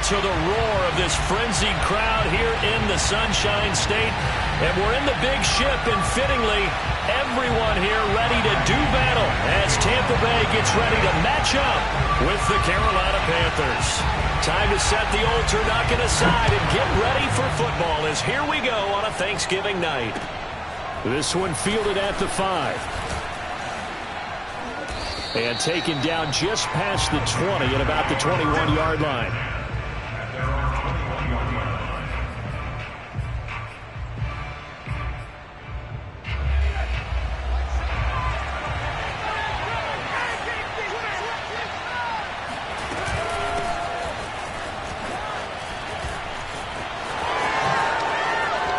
to the roar of this frenzied crowd here in the Sunshine State. And we're in the big ship, and fittingly, everyone here ready to do battle as Tampa Bay gets ready to match up with the Carolina Panthers. Time to set the old turducken aside and get ready for football as here we go on a Thanksgiving night. This one fielded at the 5. And taken down just past the 20 at about the 21-yard line.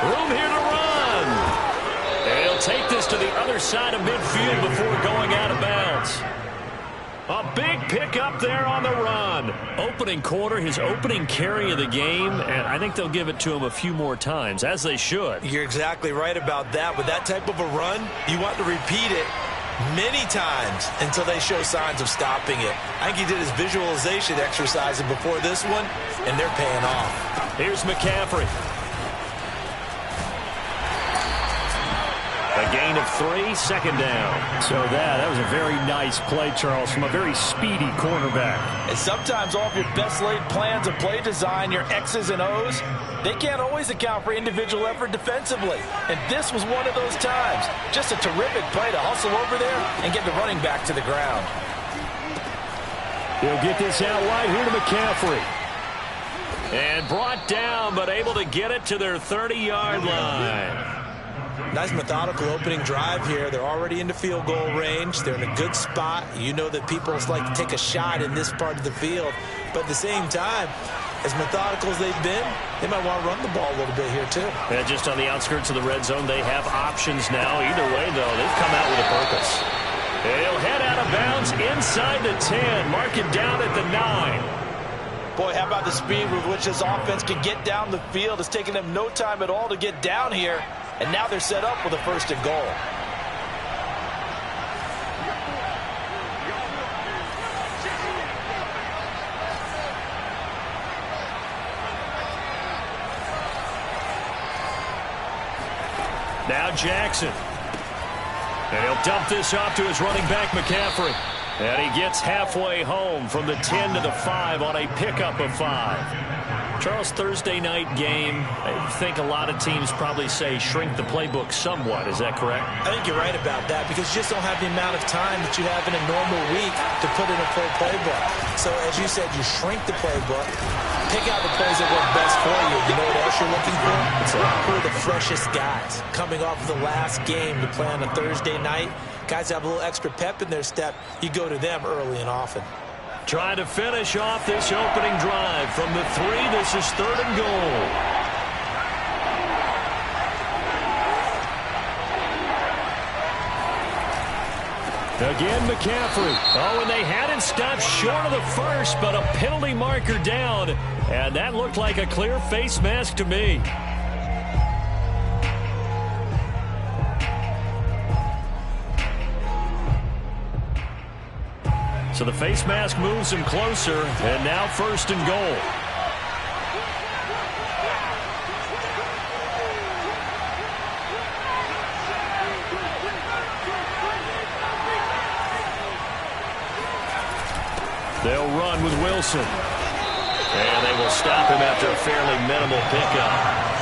Room here to run. And he'll take this to the other side of midfield before going out of bounds. A big pickup there on the run. Opening quarter, his opening carry of the game, and I think they'll give it to him a few more times, as they should. You're exactly right about that. With that type of a run, you want to repeat it many times until they show signs of stopping it. I think he did his visualization exercise before this one, and they're paying off. Here's McCaffrey. A gain of 3, second down. So that was a very nice play, Charles, from a very speedy cornerback. And sometimes all of your best laid plans of play design, your X's and O's, they can't always account for individual effort defensively. And this was one of those times. Just a terrific play to hustle over there and get the running back to the ground. He'll get this out wide here to McCaffrey. And brought down, but able to get it to their 30-yard line. Nice methodical opening drive here. They're already into field goal range. They're in a good spot. You know that people like to take a shot in this part of the field. But at the same time, as methodical as they've been, they might want to run the ball a little bit here too. Yeah, just on the outskirts of the red zone, they have options now. Either way, though, they've come out with a purpose. He'll head out of bounds inside the 10. Mark it down at the 9. Boy, how about the speed with which this offense can get down the field? It's taken them no time at all to get down here. And now they're set up with a 1st and goal. Now Jackson. And he'll dump this off to his running back, McCaffrey. And he gets halfway home from the 10 to the 5 on a pickup of 5. Charles, Thursday night game, I think a lot of teams probably say shrink the playbook somewhat. Is that correct? I think you're right about that because you just don't have the amount of time that you have in a normal week to put in a full playbook. So as you said, you shrink the playbook, pick out the plays that work best for you. You know what else you're looking for? Who are the freshest guys coming off of the last game to play on a Thursday night? Guys have a little extra pep in their step. You go to them early and often. Trying to finish off this opening drive from the 3. This is 3rd and goal. Again, McCaffrey. Oh, and they had it stopped short of the first, but a penalty marker down. And that looked like a clear face mask to me. So the face mask moves him closer, and now 1st and goal. They'll run with Wilson. And they will stop him after a fairly minimal pickup.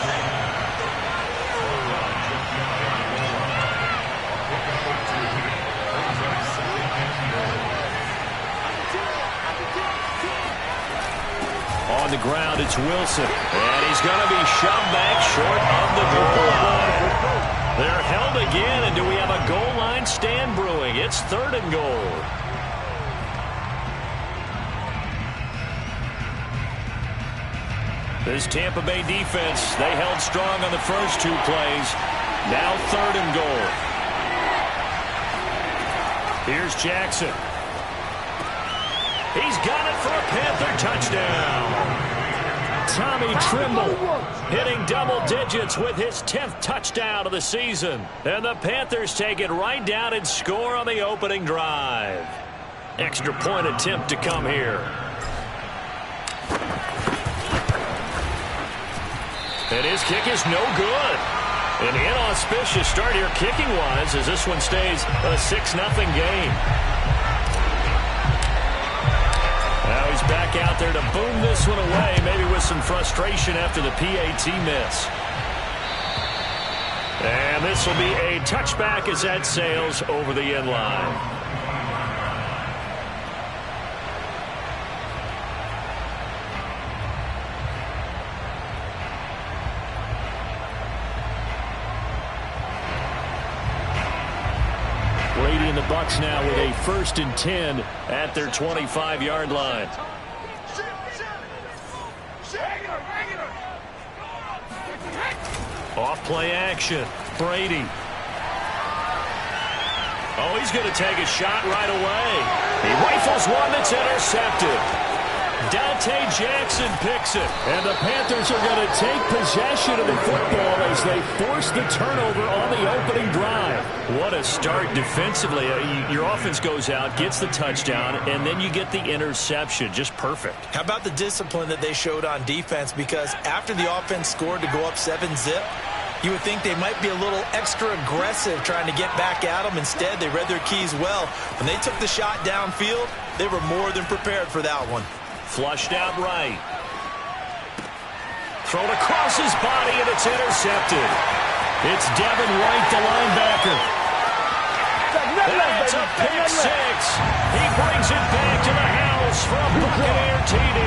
On the ground, it's Wilson. And he's going to be shoved back short of the goal line. They're held again, and do we have a goal line stand brewing? It's 3rd and goal. This Tampa Bay defense, they held strong on the first 2 plays. Now 3rd and goal. Here's Jackson. He's got it for a Panther touchdown. Tommy Trimble hitting double digits with his 10th touchdown of the season. And the Panthers take it right down and score on the opening drive. Extra point attempt to come here. And his kick is no good. An inauspicious start here kicking-wise as this one stays a 6-0 game. Now he's back out there to boom this one away, maybe with some frustration after the PAT miss. And this will be a touchback as that sails over the end line. Brady and the Bucs now with a 1st and 10 at their 25-yard line. Off play action. Brady. Oh, he's going to take a shot right away. He rifles one that's intercepted. Dante Jackson picks it. And the Panthers are going to take possession of the football as they force the turnover on the opening drive. What a start defensively. Your offense goes out, gets the touchdown, and then you get the interception. Just perfect. How about the discipline that they showed on defense? Because after the offense scored to go up 7-zip, you would think they might be a little extra aggressive trying to get back at them. Instead, they read their keys well. When they took the shot downfield, they were more than prepared for that one. Flushed out right. Thrown across his body, and it's intercepted. It's Devin White, the linebacker. That's a pick six. He brings it back to the house for a Buccaneer TD.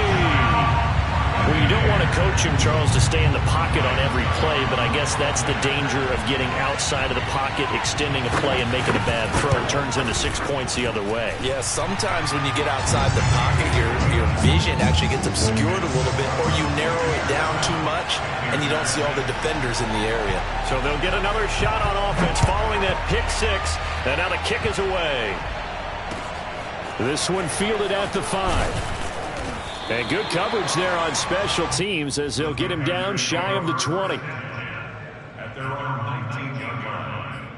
Well, you don't want to coach him, Charles, to stay in the pocket on every play, but I guess that's the danger of getting outside of the pocket, extending a play, and making a bad throw. It turns into 6 points the other way. Yeah, sometimes when you get outside the pocket, your vision actually gets obscured a little bit, or you narrow it down too much, and you don't see all the defenders in the area. So they'll get another shot on offense following that pick six, and now the kick is away. This one fielded at the 5. And good coverage there on special teams as they'll get him down shy of the 20. At their own 19-yard line.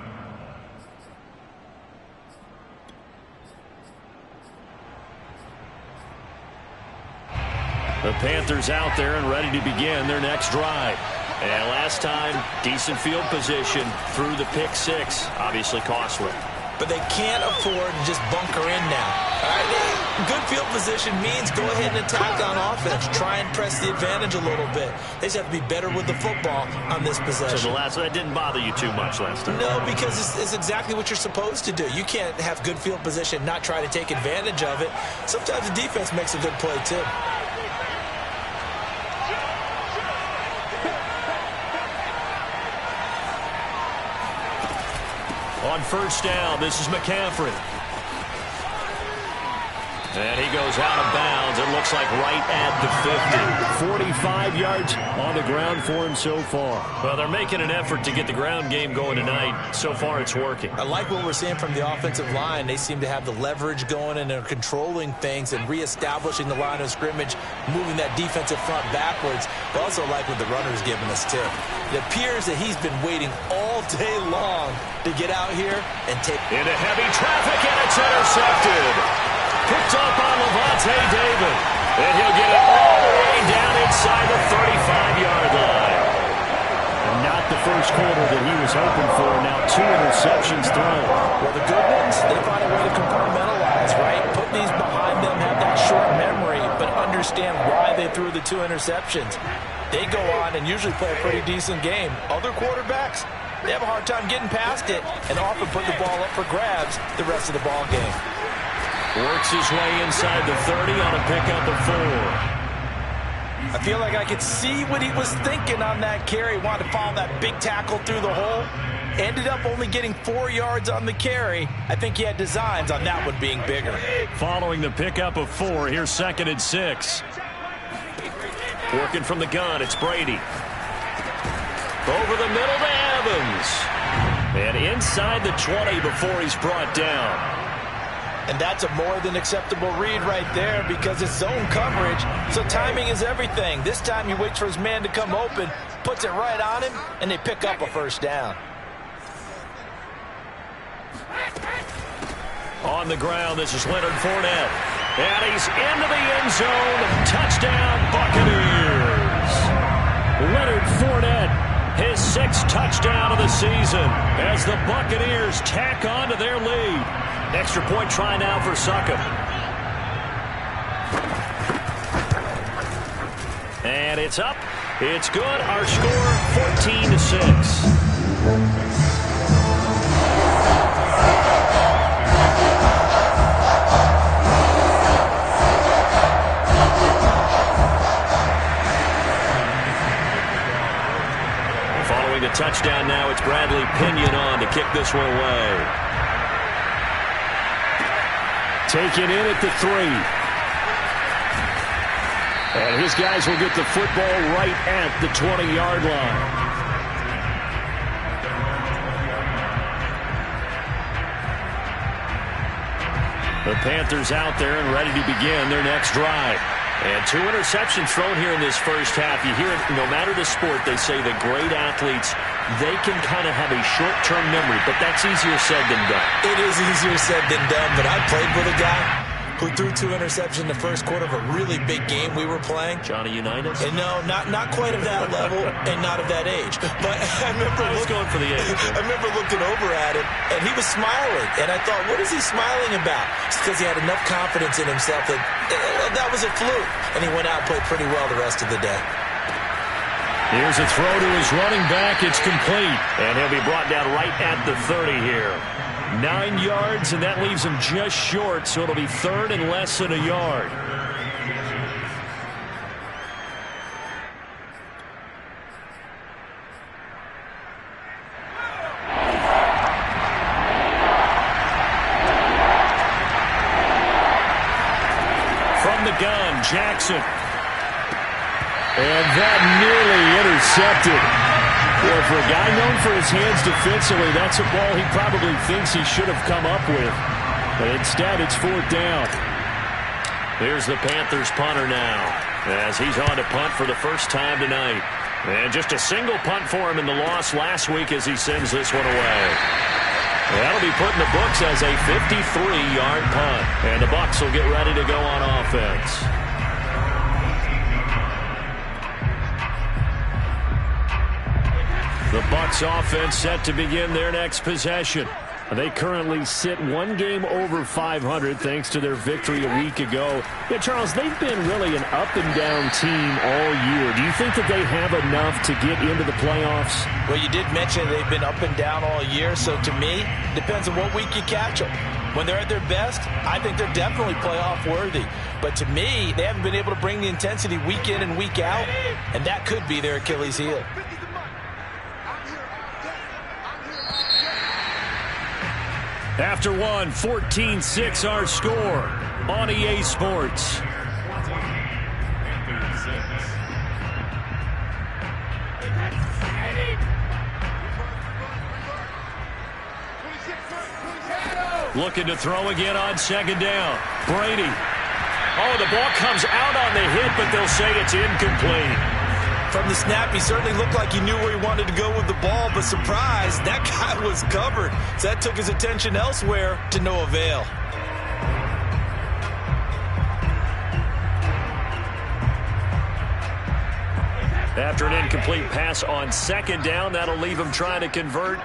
The Panthers out there and ready to begin their next drive. And last time, decent field position through the pick six. Obviously costly. But they can't afford to just bunker in now. All right, good field position means go ahead and attack on offense. Try and press the advantage a little bit. They just have to be better with the football on this possession. So that didn't bother you too much last time? No, because it's exactly what you're supposed to do. You can't have good field position, not try to take advantage of it. Sometimes the defense makes a good play, too. On first down, this is McCaffrey. And he goes out of bounds. It looks like right at the 50. 45 yards on the ground for him so far. Well, they're making an effort to get the ground game going tonight. So far, it's working. I like what we're seeing from the offensive line. They seem to have the leverage going, and they're controlling things and reestablishing the line of scrimmage, moving that defensive front backwards. But also like what the runner's giving us, too. It appears that he's been waiting all day long to get out here and take into heavy traffic, and it's intercepted. Picked up on Levante David. And he'll get it all the way down inside the 35-yard line. And not the first quarter that he was hoping for. Now 2 interceptions thrown. Well, the good ones, they find a way to compartmentalize, right? Put these behind them, have that short memory, but understand why they threw the 2 interceptions. They go on and usually play a pretty decent game. Other quarterbacks, they have a hard time getting past it and often put the ball up for grabs the rest of the ball game. Works his way inside the 30 on a pickup of 4. I feel like I could see what he was thinking on that carry. Wanted to follow that big tackle through the hole. Ended up only getting 4 yards on the carry. I think he had designs on that one being bigger. Following the pickup of 4, here's 2nd and 6. Working from the gun, it's Brady. Over the middle to Evans. And inside the 20 before he's brought down. And that's a more than acceptable read right there because it's zone coverage, so timing is everything. This time he waits for his man to come open, puts it right on him, and they pick up a first down. On the ground, this is Leonard Fournette. And he's into the end zone. Touchdown, Buccaneers. Leonard Fournette 6th touchdown of the season as the Buccaneers tack on to their lead. Extra point try now for Succop. And it's up. It's good. Our score, 14-6. Following a touchdown now, it's Bradley Pinion on to kick this one away. Taken in at the 3. And his guys will get the football right at the 20-yard line. The Panthers out there and ready to begin their next drive. And 2 interceptions thrown here in this first half. You hear it, no matter the sport, they say the great athletes, they can kind of have a short-term memory, but that's easier said than done. It is easier said than done, but I played with a guy who threw 2 interceptions in the first quarter of a really big game we were playing. Johnny Unitas? And no, not quite of that level and not of that age. But I remember going for the age. I remember looking over at him, and he was smiling. And I thought, what is he smiling about? It's because he had enough confidence in himself that that was a fluke. And he went out and played pretty well the rest of the day. Here's a throw to his running back. It's complete. And he'll be brought down right at the 30 here. 9 yards, and that leaves him just short, so it'll be 3rd and less than a yard. From the gun, Jackson. And that nearly intercepted. Well, for a guy known for his hands defensively, that's a ball he probably thinks he should have come up with. But instead, it's 4th down. Here's the Panthers punter now, as he's on to punt for the first time tonight. And just a single punt for him in the loss last week as he sends this one away. That'll be put in the books as a 53-yard punt. And the Bucs will get ready to go on offense. The Bucs offense set to begin their next possession. They currently sit 1 game over 500 thanks to their victory a week ago. Yeah, Charles, they've been really an up-and-down team all year. Do you think that they have enough to get into the playoffs? Well, you did mention they've been up and down all year, so to me, depends on what week you catch them. When they're at their best, I think they're definitely playoff worthy. But to me, they haven't been able to bring the intensity week in and week out, and that could be their Achilles heel. After one, 14-6 our score on EA Sports. Looking to throw again on 2nd down. Brady. Oh, the ball comes out on the hit, but they'll say it's incomplete. From the snap, he certainly looked like he knew where he wanted to go with the ball, but surprise, that guy was covered. So that took his attention elsewhere to no avail. After an incomplete pass on 2nd down, that'll leave him trying to convert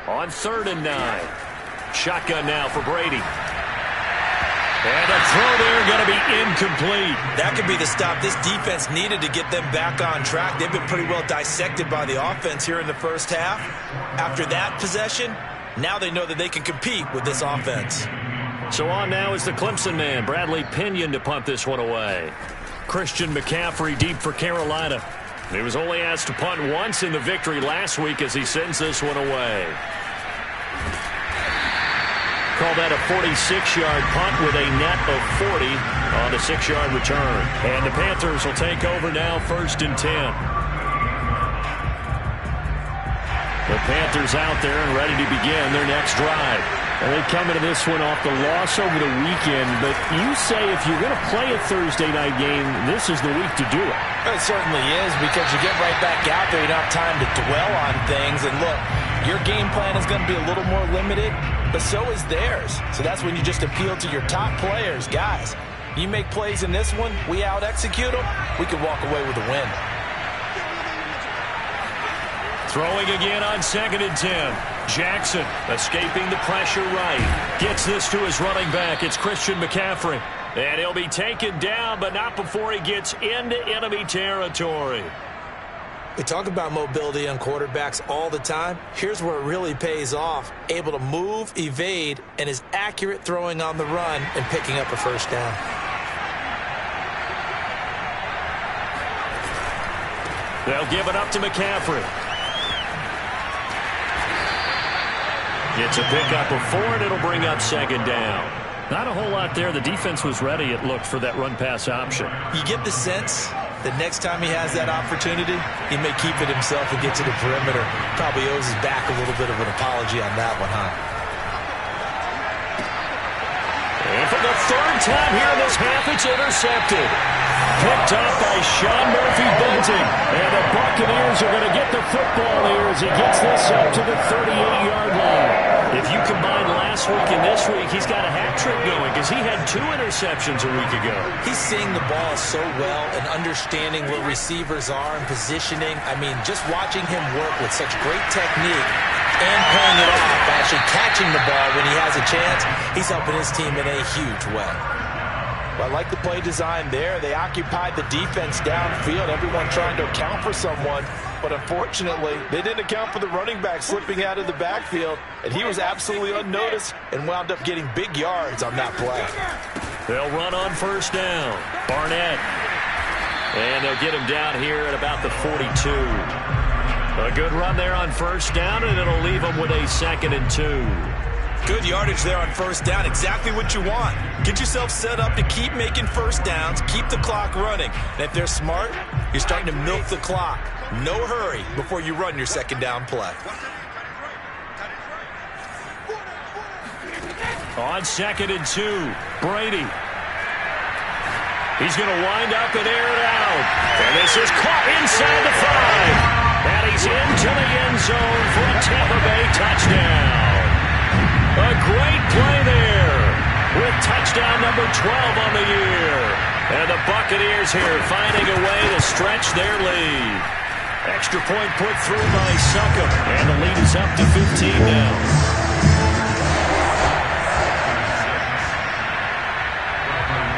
on 3rd and 9. Shotgun now for Brady. And a throw there going to be incomplete. That could be the stop this defense needed to get them back on track. They've been pretty well dissected by the offense here in the first half. After that possession, now they know that they can compete with this offense. So on now is the Clemson man, Bradley Pinion, to punt this one away. Christian McCaffrey deep for Carolina. He was only asked to punt once in the victory last week as he sends this one away. Call that a 46-yard punt with a net of 40 on the 6-yard return. And the Panthers will take over now, 1st and 10. The Panthers out there and ready to begin their next drive. And they come into this one off the loss over the weekend, but you say if you're going to play a Thursday night game, this is the week to do it. It certainly is, because you get right back out there. You don't have time to dwell on things. And look, your game plan is going to be a little more limited, but so is theirs. So that's when you just appeal to your top players. Guys, you make plays in this one, we out-execute them, we can walk away with a win. Throwing again on 2nd and 10. Jackson escaping the pressure right. Gets this to his running back. It's Christian McCaffrey. And he'll be taken down, but not before he gets into enemy territory. We talk about mobility on quarterbacks all the time. Here's where it really pays off. Able to move, evade, and is accurate throwing on the run and picking up a first down. They'll give it up to McCaffrey. It's a pickup of 4, and it'll bring up 2nd down. Not a whole lot there. The defense was ready, it looked, for that run-pass option. You get the sense that next time he has that opportunity, he may keep it himself and get to the perimeter. Probably owes his back a little bit of an apology on that one, huh? And for the 3rd time here in this half, it's intercepted. Picked up by Sean Murphy-Bunting. And the Buccaneers are going to get the football here as he gets this up to the 38-yard line. If you combine last week and this week, he's got a hat trick going because he had 2 interceptions a week ago. He's seeing the ball so well and understanding where receivers are and positioning. I mean, just watching him work with such great technique and playing it off, actually catching the ball when he has a chance, he's helping his team in a huge way. Well, I like the play design there. They occupied the defense downfield, everyone trying to account for someone. But unfortunately, they didn't account for the running back slipping out of the backfield, and he was absolutely unnoticed and wound up getting big yards on that play. They'll run on 1st down. Barnett. And they'll get him down here at about the 42. A good run there on 1st down, and it'll leave him with a 2nd and 2. Good yardage there on 1st down. Exactly what you want. Get yourself set up to keep making 1st downs, keep the clock running. And if they're smart, you're starting to milk the clock. No hurry before you run your 2nd down play. On 2nd and 2, Brady. He's going to wind up and air it out. And this is caught inside the 5. And he's into the end zone for a Tampa Bay touchdown. A great play there with touchdown number 12 on the year. And the Buccaneers here finding a way to stretch their lead. Extra point put through by Succop. And the lead is up to 15 now.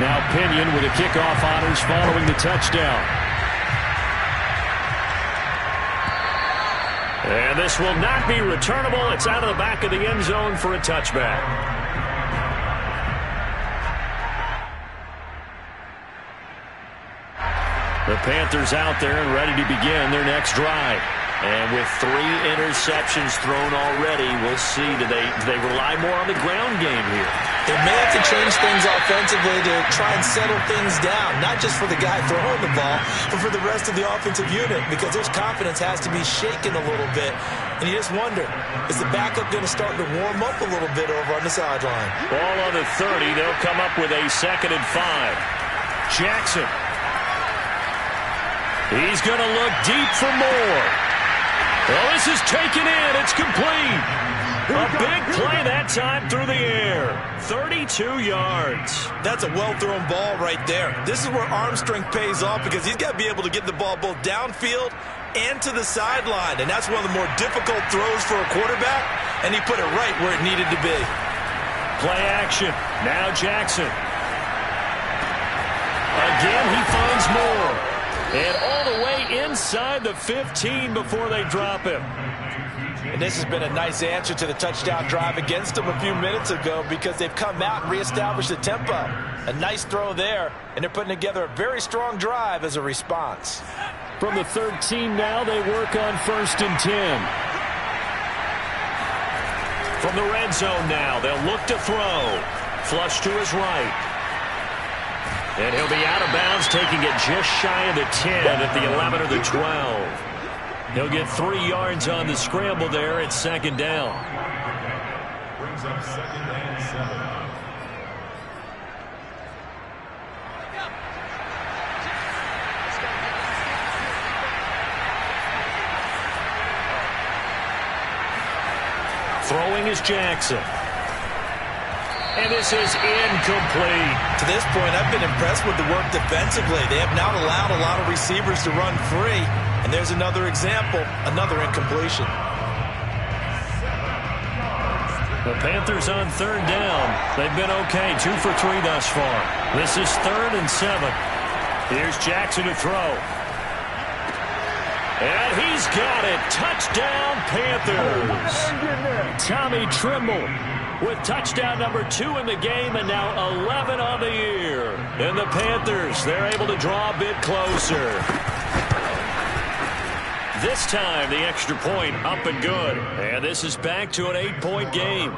Now Pinion with the kickoff honors following the touchdown. And this will not be returnable. It's out of the back of the end zone for a touchback. The Panthers out there and ready to begin their next drive. And with 3 interceptions thrown already, we'll see, do they rely more on the ground game here? They may have to change things offensively to try and settle things down, not just for the guy throwing the ball, but for the rest of the offensive unit, because their confidence has to be shaken a little bit. And you just wonder, is the backup going to start to warm up a little bit over on the sideline? Ball on the 30. They'll come up with a 2nd and 5. Jackson. He's going to look deep for more. Well, this is taken in. It's complete. A big play that time through the air. 32 yards. That's a well-thrown ball right there. This is where arm strength pays off because he's got to be able to get the ball both downfield and to the sideline. And that's one of the more difficult throws for a quarterback, and he put it right where it needed to be. Play action. Now Jackson. Again, he finds more. And all the way inside the 15 before they drop him. And this has been a nice answer to the touchdown drive against them a few minutes ago because they've come out and reestablished the tempo. A nice throw there, and they're putting together a very strong drive as a response. From the 13 now, they work on 1st and 10. From the red zone now, they'll look to throw. Flush to his right. And he'll be out of bounds, taking it just shy of the 10 at the 11 or the 12. He'll get 3 yards on the scramble there at 2nd down. Brings up 2nd and 7. Throwing is Jackson. And this is incomplete. To this point, I've been impressed with the work defensively. They have not allowed a lot of receivers to run free. And there's another example, another incompletion. The Panthers on third down. They've been okay, 2 for 3 thus far. This is 3rd and 7. Here's Jackson to throw. And he's got it. Touchdown, Panthers. Tommy Trimble with touchdown number 2 in the game and now 11 on the year. And the Panthers, they're able to draw a bit closer. This time, the extra point up and good. And this is back to an 8-point game.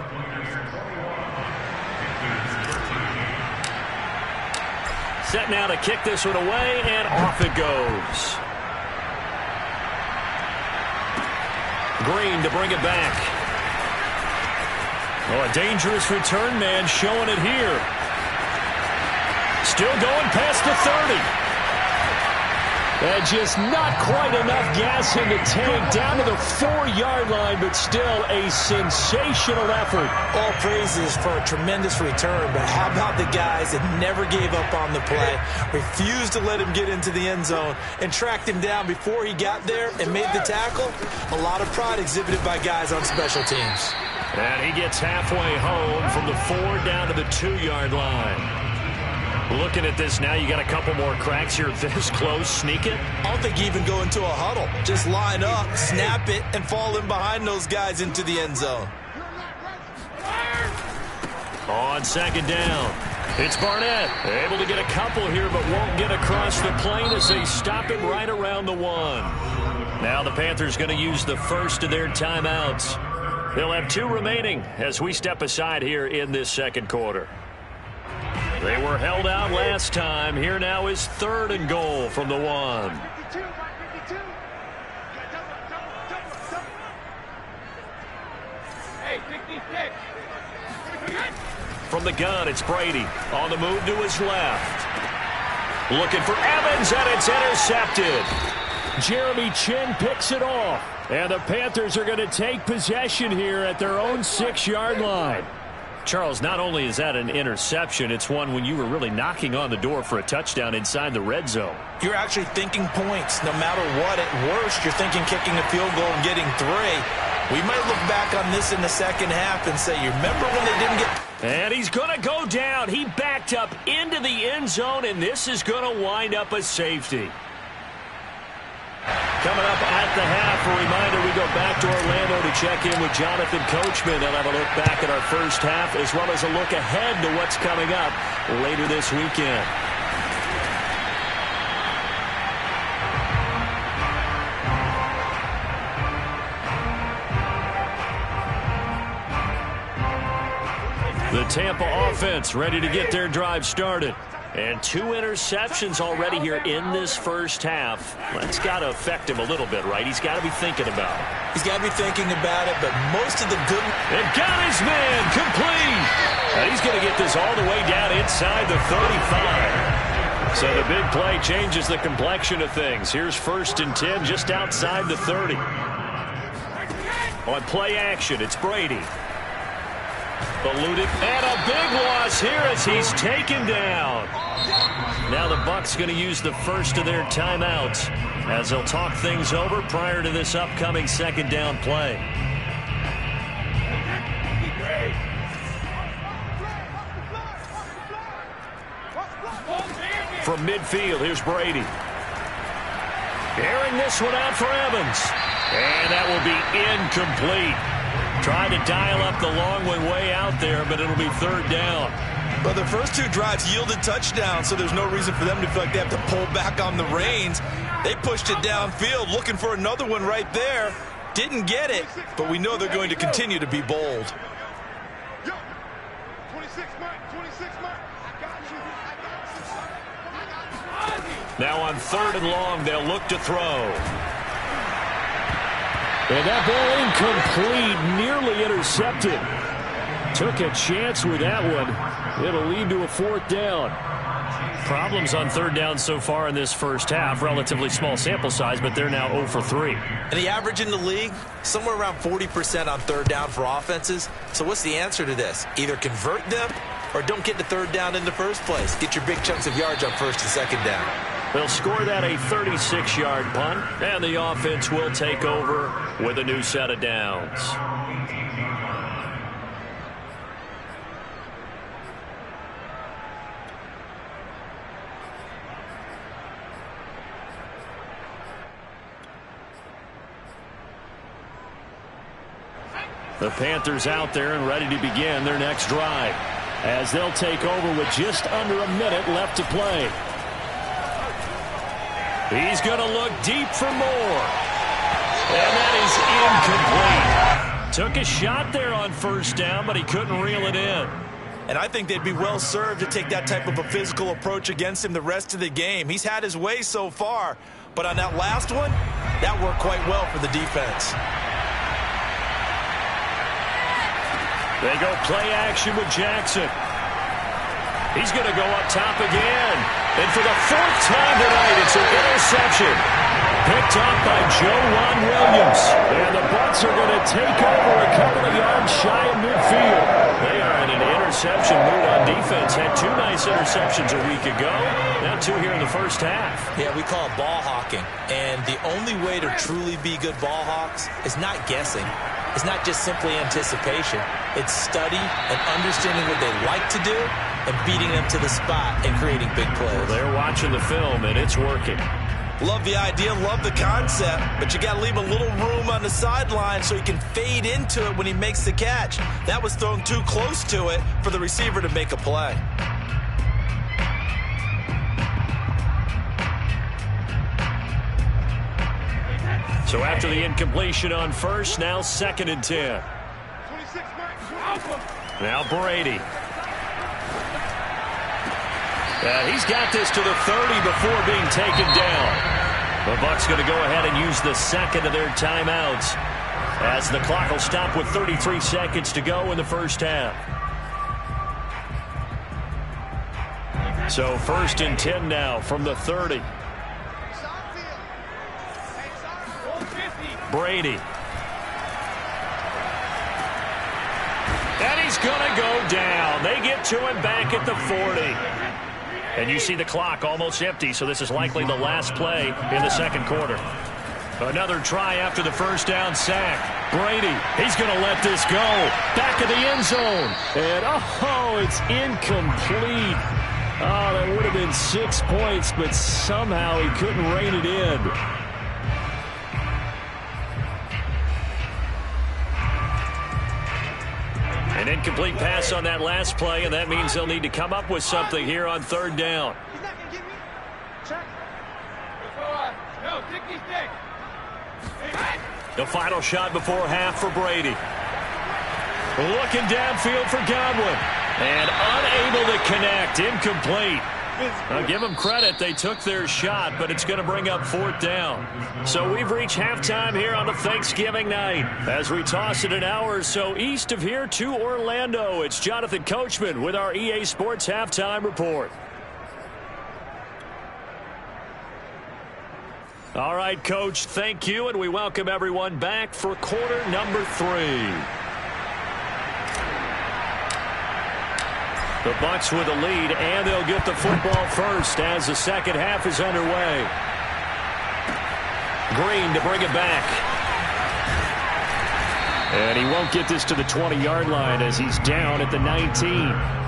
Set now to kick this one away, and off it goes. Green to bring it back. Oh, a dangerous return man showing it here. Still going past the 30. And just not quite enough gas in the tank, down to the 4-yard line, but still a sensational effort. All praises for a tremendous return, but how about the guys that never gave up on the play, refused to let him get into the end zone, and tracked him down before he got there and made the tackle? A lot of pride exhibited by guys on special teams. And he gets halfway home from the 4 down to the 2-yard line. Looking at this now, you got a couple more cracks here this close. Sneak it? I don't think you even go into a huddle. Just line up, snap it, and fall in behind those guys into the end zone. On second down, it's Barnett. Able to get a couple here, but won't get across the plane as they stop him right around the 1. Now the Panthers going to use the first of their timeouts. They'll have 2 remaining as we step aside here in this second quarter. They were held out last time. Here now is 3rd and goal from the 1. From the gun, it's Brady. On the move to his left. Looking for Evans, and it's intercepted. Jeremy Chin picks it off. And the Panthers are going to take possession here at their own 6-yard line. Charles, not only is that an interception, it's one when you were really knocking on the door for a touchdown inside the red zone. You're actually thinking points. No matter what, at worst, you're thinking kicking a field goal and getting 3. We might look back on this in the second half and say, you remember when they didn't get... And he's going to go down. He backed up into the end zone, and this is going to wind up a safety. Coming up at the half, a reminder, we go back to Orlando to check in with Jonathan Coachman. They'll have a look back at our first half as well as a look ahead to what's coming up later this weekend. The Tampa offense ready to get their drive started. And 2 interceptions already here in this first half. That's got to affect him a little bit, right? He's got to be thinking about it. He's got to be thinking about it, but most of the good... And got his man complete. And he's going to get this all the way down inside the 35. So the big play changes the complexion of things. Here's 1st and 10 just outside the 30. On play action, it's Brady. Eluded, and a big loss here as he's taken down. Now the Bucs going to use the first of their timeouts as they'll talk things over prior to this upcoming second down play. From midfield, here's Brady. Airing this one out for Evans. And that will be incomplete. Trying to dial up the long way out there, but it'll be 3rd down. But the first 2 drives yielded touchdowns, so there's no reason for them to feel like they have to pull back on the reins. They pushed it downfield, looking for another one right there. Didn't get it, but we know they're going to continue to be bold. Now on 3rd and long, they'll look to throw. And that ball incomplete, nearly intercepted. Took a chance with that one. It'll lead to a 4th down. Problems on 3rd down so far in this first half. Relatively small sample size, but they're now 0 for 3. And the average in the league, somewhere around 40% on 3rd down for offenses. So what's the answer to this? Either convert them or don't get the 3rd down in the first place. Get your big chunks of yards on 1st and 2nd down. They'll score that a 36-yard punt, and the offense will take over with a new set of downs. The Panthers out there and ready to begin their next drive as they'll take over with just under a minute left to play. He's going to look deep for more. And that is incomplete. Took a shot there on 1st down, but he couldn't reel it in. And I think they'd be well served to take that type of a physical approach against him the rest of the game. He's had his way so far, but on that last one, that worked quite well for the defense. They go play action with Jackson. He's going to go up top again. And for the 4th time tonight, it's an interception. Picked up by Juwan Williams. And the Bucs are going to take over a couple of yards shy of midfield. They are in an interception mood on defense. Had 2 nice interceptions a week ago. Now 2 here in the first half. Yeah, we call it ball hawking. And the only way to truly be good ball hawks is not guessing. It's not just simply anticipation. It's study and understanding what they like to do and beating them to the spot and creating big plays. Well, they're watching the film, and it's working. Love the idea, love the concept, but you got to leave a little room on the sideline so he can fade into it when he makes the catch. That was thrown too close to it for the receiver to make a play. So after the incompletion on 1st, now 2nd and 10. Now Brady. And he's got this to the 30 before being taken down. The Bucs going to go ahead and use the 2nd of their timeouts as the clock will stop with 33 seconds to go in the first half. So 1st and 10 now from the 30. Brady. And he's going to go down. They get to him back at the 40. And you see the clock almost empty, so this is likely the last play in the 2nd quarter. Another try after the 1st down sack. Brady, he's going to let this go. Back of the end zone. And, oh, it's incomplete. Oh, that would have been 6 points, but somehow he couldn't rein it in. An incomplete pass on that last play, and that means they'll need to come up with something here on 3rd down. The final shot before half for Brady. Looking downfield for Godwin. And unable to connect. Incomplete. I'll give them credit. They took their shot, but it's going to bring up 4th down. So we've reached halftime here on the Thanksgiving night. As we toss it an hour or so east of here to Orlando, it's Jonathan Coachman with our EA Sports Halftime Report. All right, Coach, thank you, and we welcome everyone back for quarter number 3. The Bucs with a lead, and they'll get the football first as the 2nd half is underway. Green to bring it back. And he won't get this to the 20-yard line as he's down at the 19.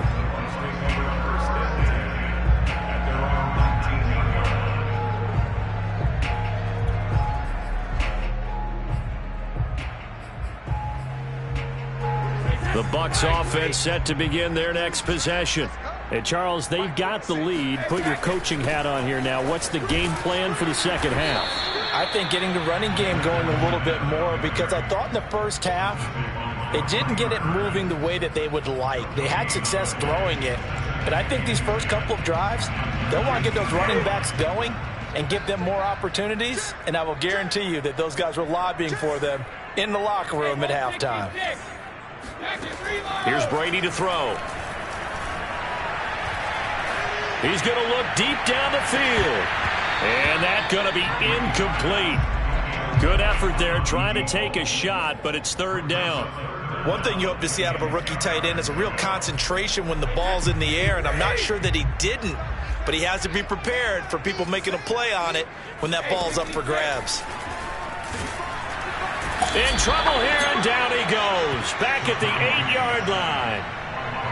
The Bucs offense set to begin their next possession. And Charles, they've got the lead. Put your coaching hat on here now. What's the game plan for the 2nd half? I think getting the running game going a little bit more, because I thought in the first half they didn't get it moving the way that they would like. They had success throwing it, but I think these first couple of drives, they'll want to get those running backs going and give them more opportunities, and I will guarantee you that those guys were lobbying for them in the locker room at halftime. Here's Brady to throw. He's going to look deep down the field. And that's going to be incomplete. Good effort there trying to take a shot, but it's third down. One thing you hope to see out of a rookie tight end is a real concentration when the ball's in the air, and I'm not sure that he didn't, but he has to be prepared for people making a play on it when that ball's up for grabs. In trouble here, and down he goes. Back at the 8-yard line.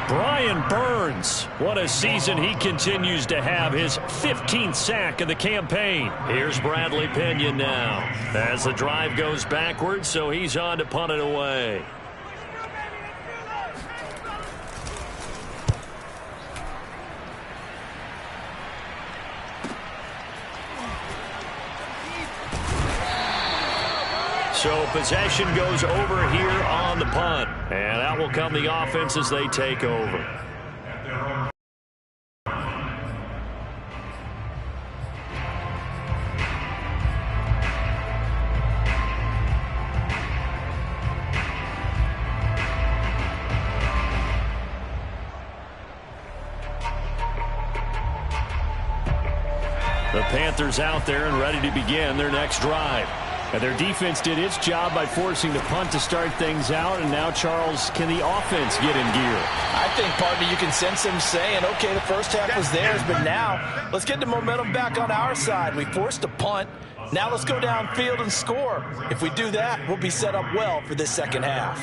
Brian Burns, what a season he continues to have, his 15th sack of the campaign. Here's Bradley Pinion now as the drive goes backwards, so he's on to punt it away. So possession goes over here on the punt. And out will come the offense as they take over. The Panthers out there and ready to begin their next drive. And their defense did its job by forcing the punt to start things out. And now, Charles, can the offense get in gear? I think, partner, you can sense them saying, okay, the first half was theirs, but now let's get the momentum back on our side. We forced a punt. Now let's go downfield and score. If we do that, we'll be set up well for this second half.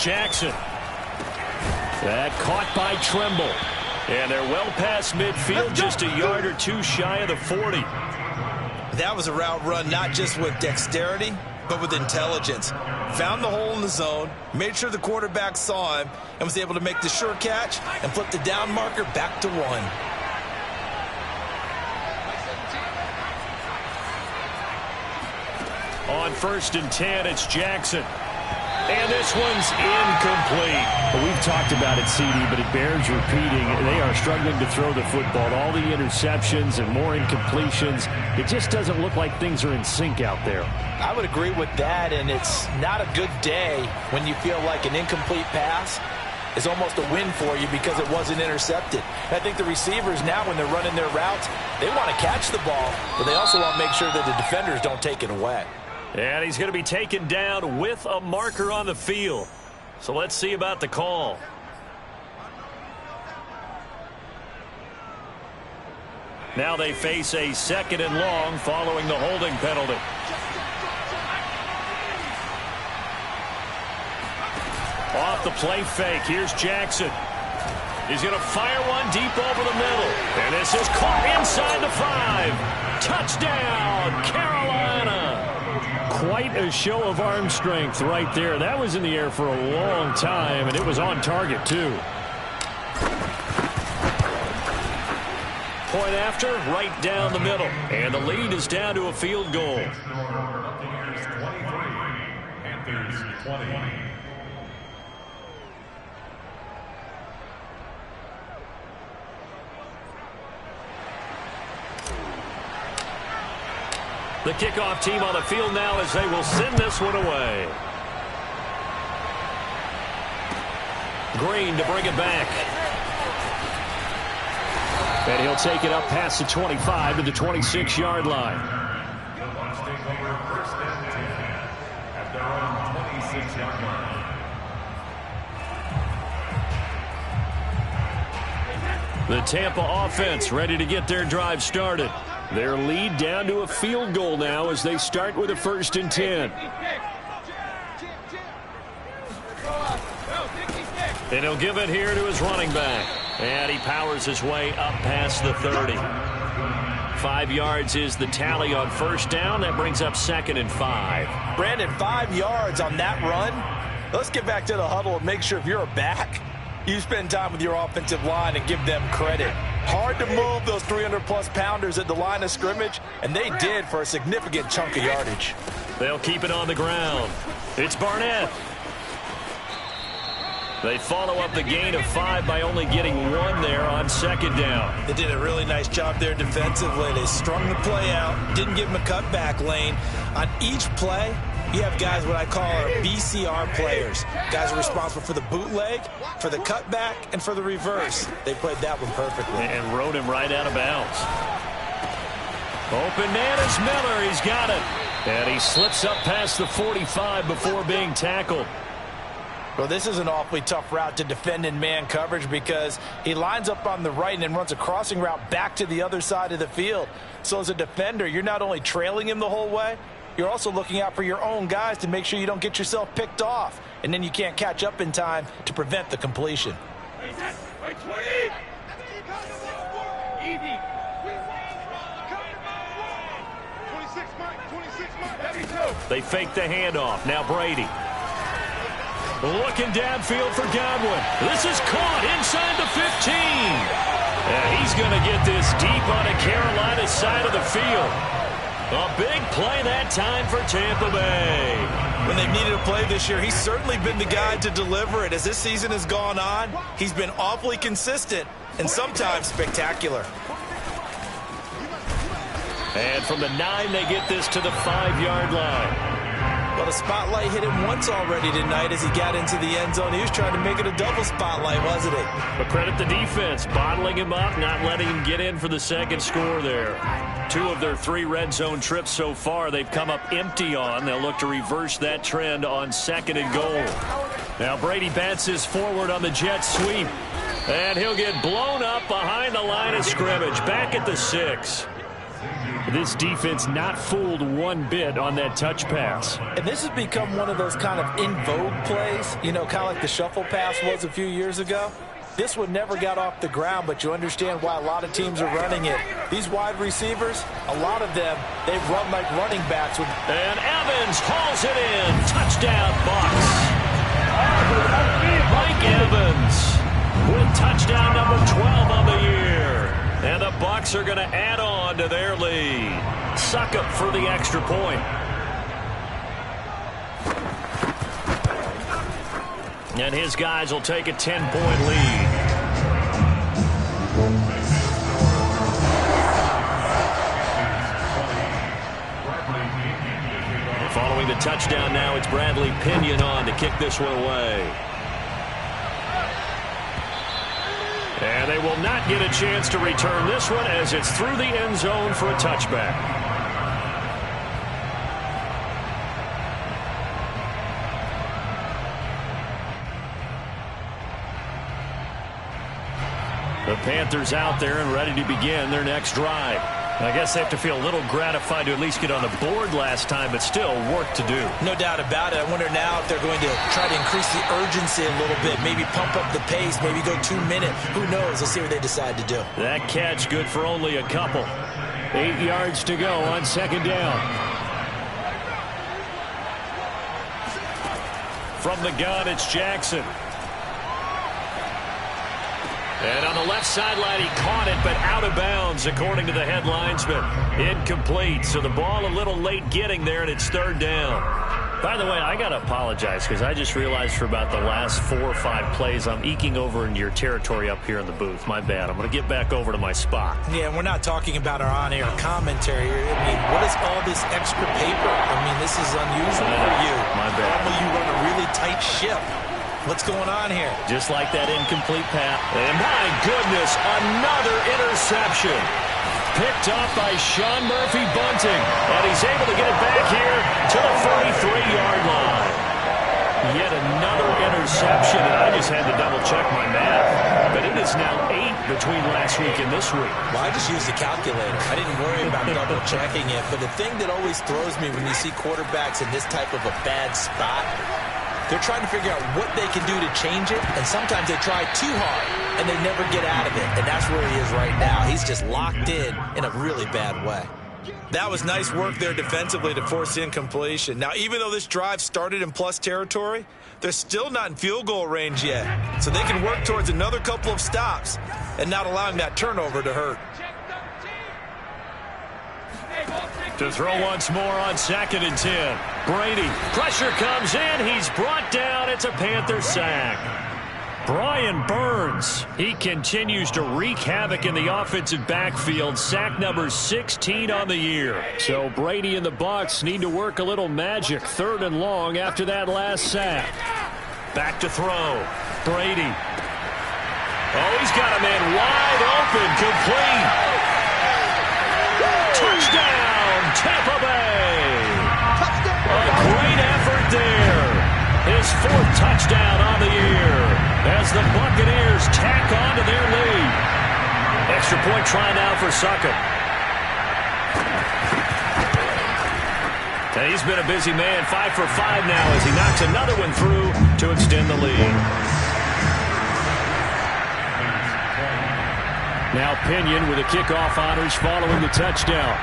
Jackson. That caught by Tremble. And they're well past midfield, just a yard or two shy of the 40. That was a route run not just with dexterity, but with intelligence. Found the hole in the zone, made sure the quarterback saw him, and was able to make the sure catch and flip the down marker back to 1. On 1st and 10, it's Jackson. And this one's incomplete. Well, we've talked about it, CD, but it bears repeating. They are struggling to throw the football. All the interceptions and more incompletions. It just doesn't look like things are in sync out there. I would agree with that, and it's not a good day when you feel like an incomplete pass is almost a win for you because it wasn't intercepted. And I think the receivers now, when they're running their routes, they want to catch the ball, but they also want to make sure that the defenders don't take it away. And he's going to be taken down with a marker on the field. So let's see about the call. Now they face a 2nd and long following the holding penalty. Off the play fake. Here's Jackson. He's going to fire one deep over the middle. And this is caught inside the 5. Touchdown, Carolina. Quite a show of arm strength right there. That was in the air for a long time, and it was on target, too. Point after, right down the middle. And the lead is down to a field goal. Buccaneers 23, Panthers 20. The kickoff team on the field now as they will send this one away. Green to bring it back. And he'll take it up past the 25 to the 26-yard line. The Bucs take over 1st and 10 at their own 26-yard line. The Tampa offense ready to get their drive started. Their lead down to a field goal now as they start with a 1st and 10. And he'll give it here to his running back. And he powers his way up past the 30. 5 yards is the tally on 1st down. That brings up 2nd and 5. Brandon, 5 yards on that run. Let's get back to the huddle and make sure if you're a back, you spend time with your offensive line and give them credit. Hard to move those 300-plus pounders at the line of scrimmage, and they did for a significant chunk of yardage. They'll keep it on the ground. It's Barnett. They follow up the gain of 5 by only getting 1 there on second down. They did a really nice job there defensively. They strung the play out, didn't give him a cutback lane. On each play, you have guys what I call our BCR players. Guys are responsible for the bootleg, for the cutback, and for the reverse. They played that one perfectly. And rode him right out of bounds. Open man is Miller. He's got it. And he slips up past the 45 before being tackled. Well, this is an awfully tough route to defend in man coverage because he lines up on the right and then runs a crossing route back to the other side of the field. So as a defender, you're not only trailing him the whole way, you're also looking out for your own guys to make sure you don't get yourself picked off. And then you can't catch up in time to prevent the completion. They fake the handoff. Now Brady. Looking downfield for Godwin. This is caught inside the 15. And he's going to get this deep on a Carolina side of the field. A big play that time for Tampa Bay. When they've needed a play this year, he's certainly been the guy to deliver it. As this season has gone on, he's been awfully consistent and sometimes spectacular. And from the 9, they get this to the 5-yard line. Well, the spotlight hit him once already tonight as he got into the end zone. He was trying to make it a double spotlight, wasn't he? But credit the defense, bottling him up, not letting him get in for the second score there. 2 of their 3 red zone trips so far they've come up empty on. They'll look to reverse that trend on 2nd and goal. Now Brady bounces forward on the jet sweep. And he'll get blown up behind the line of scrimmage, back at the 6. This defense not fooled one bit on that touch pass. And this has become one of those kind of in vogue plays, you know, kind of like the shuffle pass was a few years ago. This one never got off the ground, but you understand why a lot of teams are running it. These wide receivers, a lot of them, they've run like running backs. And Evans hauls it in. Touchdown, Bucs. Mike Evans with touchdown number 12 on the year. And the Bucs are going to add on to their lead. Suckup for the extra point. And his guys will take a 10-point lead. Following the touchdown now, it's Bradley Pinion on to kick this one away. And they will not get a chance to return this one as it's through the end zone for a touchback. The Panthers out there and ready to begin their next drive. I guess they have to feel a little gratified to at least get on the board last time, but still work to do. No doubt about it. I wonder now if they're going to try to increase the urgency a little bit, maybe pump up the pace, maybe go 2 minutes. Who knows? Let's see what they decide to do. That catch good for only a couple. 8 yards to go on 2nd down. From the gun, it's Jackson. And on the left sideline, he caught it, but out of bounds, according to the head linesman. Incomplete, so the ball a little late getting there, and it's 3rd down. By the way, I got to apologize because I just realized for about the last 4 or 5 plays, I'm eking over into your territory up here in the booth. My bad. I'm going to get back over to my spot. Yeah, and we're not talking about our on-air commentary. I mean, what is all this extra paper? I mean, this is unusual for you. My bad. Normally you run a really tight ship. What's going on here? Just like that incomplete pass. And my goodness, another interception. Picked off by Sean Murphy Bunting. And he's able to get it back here to the 43-yard line. Yet another interception, and I just had to double-check my math. But it is now 8 between last week and this week. Well, I just used a calculator. I didn't worry about double-checking it. But the thing that always throws me when you see quarterbacks in this type of a bad spot, they're trying to figure out what they can do to change it, and sometimes they try too hard, and they never get out of it, and that's where he is right now. He's just locked in a really bad way. That was nice work there defensively to force incompletion. Now, even though this drive started in plus territory, they're still not in field goal range yet, so they can work towards another couple of stops and not allowing that turnover to hurt. To throw once more on 2nd and 10. Brady, pressure comes in. He's brought down. It's a Panther sack. Brian Burns, he continues to wreak havoc in the offensive backfield. Sack number 16 on the year. So Brady and the Bucs need to work a little magic. 3rd and long after that last sack. Back to throw. Brady. Oh, he's got a man wide open. Complete. Touchdown, Tampa Bay. A great effort there. His 4th touchdown on the year as the Buccaneers tack on to their lead. Extra point try now for Succop. And he's been a busy man, 5 for 5 now as he knocks another one through to extend the lead. Now Pinion with the kickoff honors following the touchdown.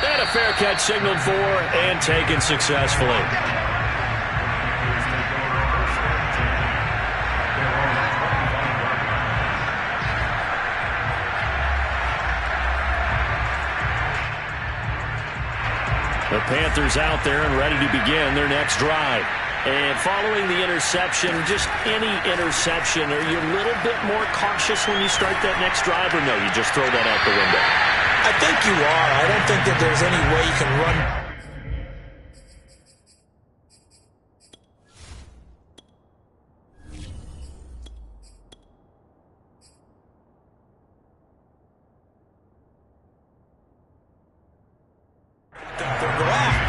And a fair catch signaled for and taken successfully. The Panthers out there and ready to begin their next drive. And following the interception, just any interception, are you a little bit more cautious when you start that next drive, or no, you just throw that out the window? I think you are. I don't think that there's any way you can run.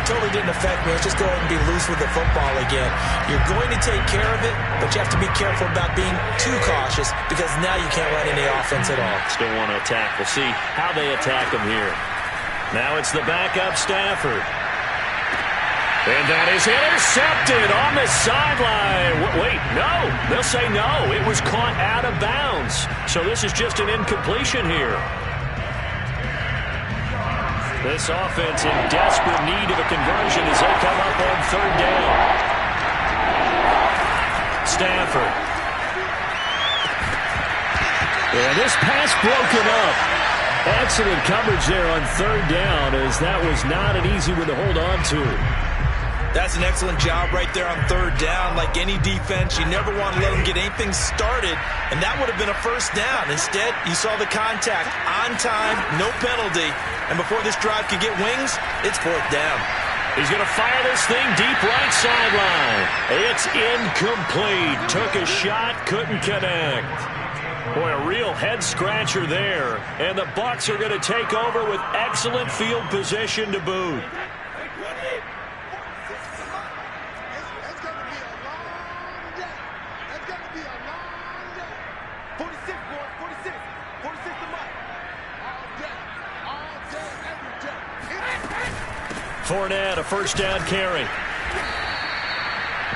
Totally didn't affect me. Let's just go ahead and be loose with the football again. You're going to take care of it, but you have to be careful about being too cautious because now you can't run any offense at all. Still want to attack. We'll see how they attack him here. Now it's the backup Stafford. And that is intercepted on the sideline. Wait, no. They'll say no. It was caught out of bounds. So this is just an incompletion here. This offense in desperate need of a conversion as they come up on 3rd down. Stafford. And this pass broken up. Excellent coverage there on 3rd down as that was not an easy one to hold on to. That's an excellent job right there on 3rd down. Like any defense, you never want to let them get anything started, and that would have been a 1st down. Instead, you saw the contact on time, no penalty, and before this drive could get wings, it's 4th down. He's going to fire this thing deep right sideline. It's incomplete. Took a shot, couldn't connect. Boy, a real head-scratcher there, and the Bucs are going to take over with excellent field position to boot. Fournette, a 1st down carry.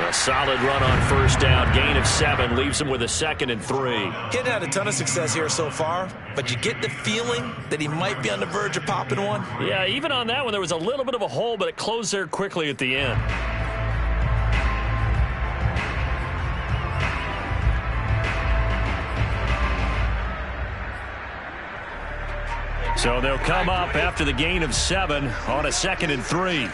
A solid run on 1st down. Gain of 7 leaves him with a 2nd and 3. He hadn't had a ton of success here so far, but you get the feeling that he might be on the verge of popping one. Yeah, even on that one, there was a little bit of a hole, but it closed there quickly at the end. So they'll come up after the gain of 7 on a 2nd and 3.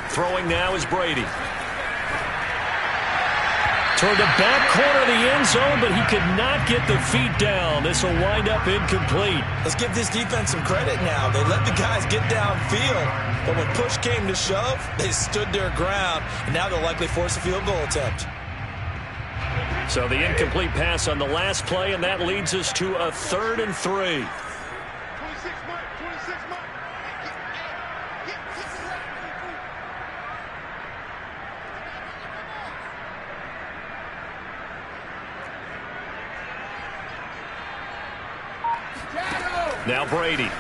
Throwing now is Brady. Toward the back corner of the end zone, but he could not get the feet down. This will wind up incomplete. Let's give this defense some credit now. They let the guys get downfield, but when push came to shove, they stood their ground, and now they'll likely force a field goal attempt. So the incomplete pass on the last play, and that leads us to a 3rd and 3. Now Brady.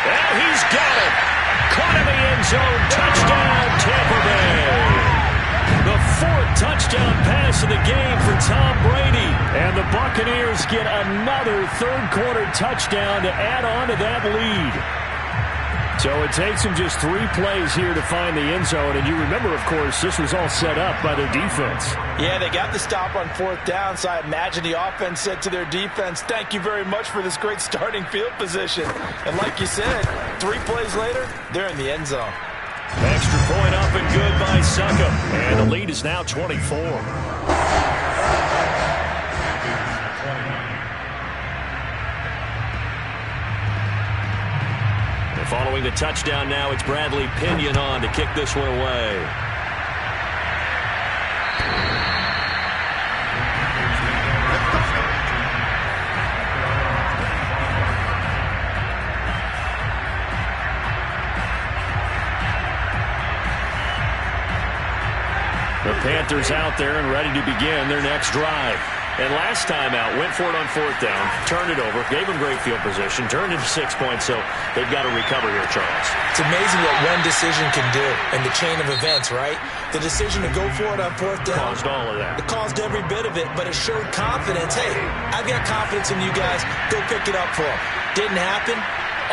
And he's got it. Caught in the end zone. Touchdown, Tampa Bay. The 4th touchdown pass of the game for Tom Brady. And the Buccaneers get another 3rd quarter touchdown to add on to that lead. So it takes them just 3 plays here to find the end zone. And you remember, of course, this was all set up by their defense. Yeah, they got the stop on 4th down, so I imagine the offense said to their defense, thank you very much for this great starting field position. And like you said, 3 plays later, they're in the end zone. Extra point up and good by Succop. And the lead is now 24. Following the touchdown now, it's Bradley Pinion on to kick this one away. The Panthers out there and ready to begin their next drive. And last time out, went for it on 4th down, turned it over, gave them great field position, turned into 6 points, so they've got to recover here, Charles. It's amazing what one decision can do in the chain of events, right? The decision to go for it on 4th down. Caused all of that. It caused every bit of it, but it showed confidence. Hey, I've got confidence in you guys. Go pick it up for them. Didn't happen.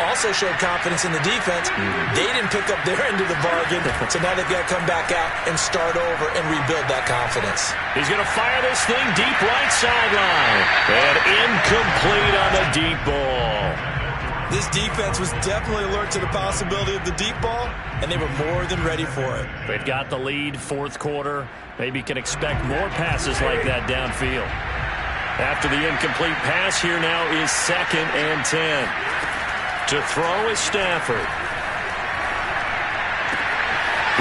Also showed confidence in the defense. They didn't pick up their end of the bargain, so now they've got to come back out and start over and rebuild that confidence. He's going to fire this thing deep right sideline. And incomplete on the deep ball. This defense was definitely alert to the possibility of the deep ball, and they were more than ready for it. They've got the lead, 4th quarter. Maybe can expect more passes like that downfield. After the incomplete pass, here now is 2nd and 10. To throw is Stafford.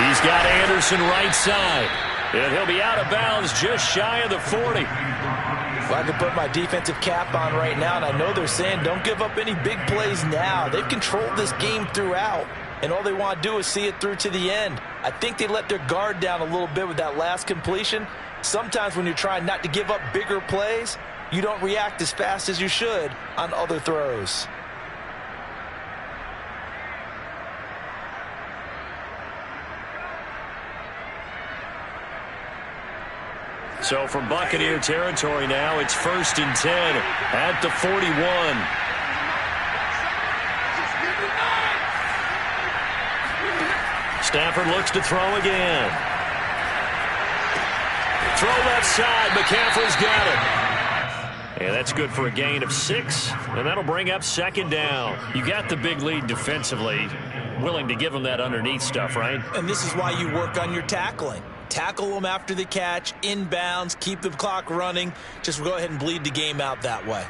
He's got Anderson right side. And he'll be out of bounds just shy of the 40. If I could put my defensive cap on right now, and I know they're saying don't give up any big plays now. They've controlled this game throughout, and all they want to do is see it through to the end. I think they let their guard down a little bit with that last completion. Sometimes when you're trying not to give up bigger plays, you don't react as fast as you should on other throws. So from Buccaneer territory now, it's 1st and 10 at the 41. Stafford looks to throw again. Throw left side. McCaffrey's got it. And that's good for a gain of 6, and that'll bring up 2nd down. You got the big lead defensively. Willing to give them that underneath stuff, right? And this is why you work on your tackling. Tackle them after the catch, inbounds, keep the clock running. Just go ahead and bleed the game out that way.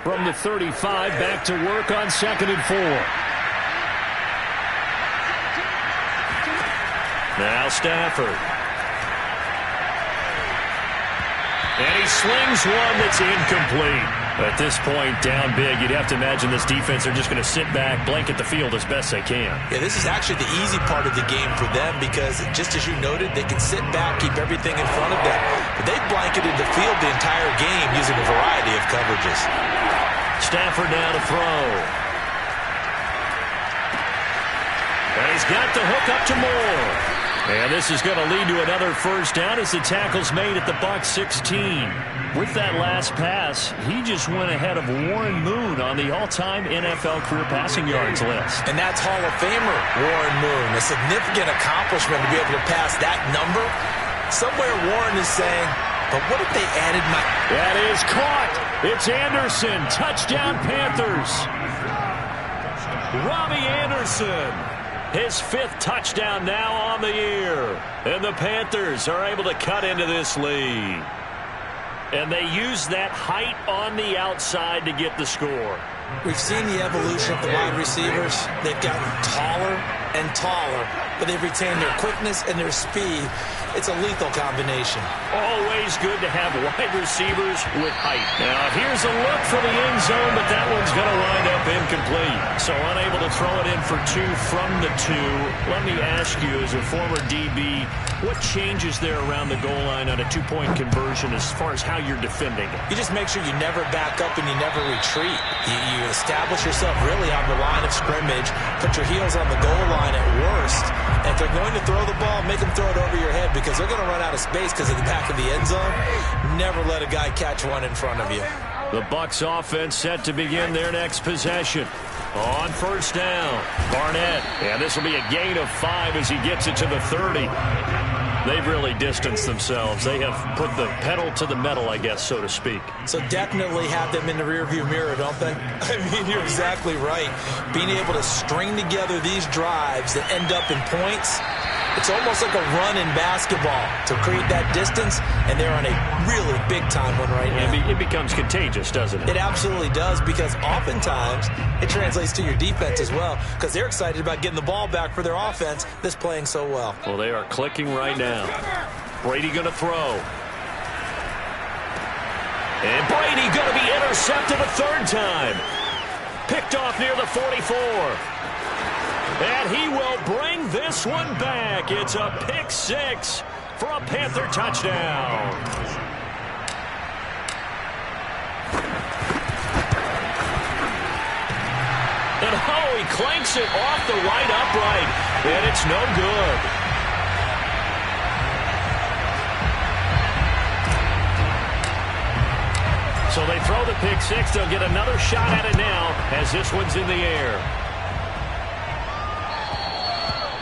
From the 35, back to work on 2nd and 4. Now Stafford. And he slings one that's incomplete. At this point, down big, you'd have to imagine this defense are just going to sit back, blanket the field as best they can. Yeah, this is actually the easy part of the game for them because, just as you noted, they can sit back, keep everything in front of them. But they've blanketed the field the entire game using a variety of coverages. Stafford now to throw. And he's got the hook up to Moore. And this is going to lead to another 1st down as the tackle's made at the Bucs 16. With that last pass, he just went ahead of Warren Moon on the all-time NFL career passing yards list. And that's Hall of Famer Warren Moon. A significant accomplishment to be able to pass that number. Somewhere Warren is saying, but what if they added my... That is caught. It's Anderson. Touchdown, Panthers. Robbie Anderson. His 5th touchdown now on the year. And the Panthers are able to cut into this lead. And they use that height on the outside to get the score. We've seen the evolution of the wide receivers. They've gotten taller and taller, but they've retained their quickness and their speed. It's a lethal combination. Always good to have wide receivers with height. Now, here's a look for the end zone, but that one's going to wind up incomplete. So unable to throw it in for 2 from the 2. Let me ask you, as a former DB, what changes there around the goal line on a 2-point conversion as far as how you're defending it? You just make sure you never back up and you never retreat. You establish yourself really on the line of scrimmage, put your heels on the goal line at worst, and if they're going to throw the ball, make them throw it over your head because they're going to run out of space because of the back of the end zone. Never let a guy catch one in front of you. The Bucs offense set to begin their next possession. On first down, Barnett. And this will be a gain of 5 as he gets it to the 30. They've really distanced themselves. They have put the pedal to the metal, I guess, so to speak. So definitely have them in the rearview mirror, don't they? I mean, you're exactly right. Being able to string together these drives that end up in points, it's almost like a run in basketball to create that distance, and they're on a really big-time one right now. It becomes contagious, doesn't it? It absolutely does, because oftentimes it translates to your defense as well, because they're excited about getting the ball back for their offense that's playing so well. Well, they are clicking right now. Brady going to throw. And Brady going to be intercepted a third time. Picked off near the 44. And he will bring this one back. It's a pick 6 for a Panther touchdown. And oh, he clanks it off the right upright. And it's no good. So they throw the pick 6. They'll get another shot at it now as this one's in the air.